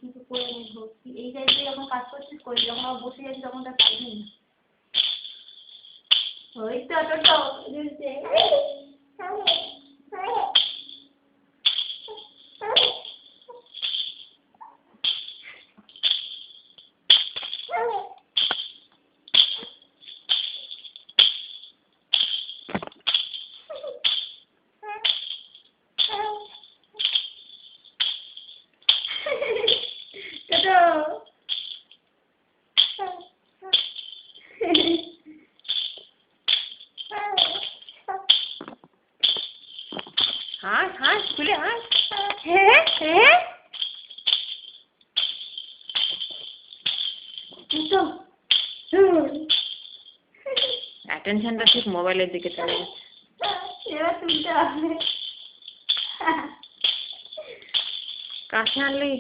কিছু করে নেবো। এই টাইপে যখন কাজ করছিস করি, যখন আবার বসে যাচ্ছি তখন তার পাইনি না। ওই তো অটোটা দিচ্ছে। হাস হাস খুলে হাস। হ্যাঁ হ্যাঁ তো অ্যাটেনশনটা ঠিক মোবাইলের দিকে চলে গেছে। এবার তুলতে হবে। কাছে আনলি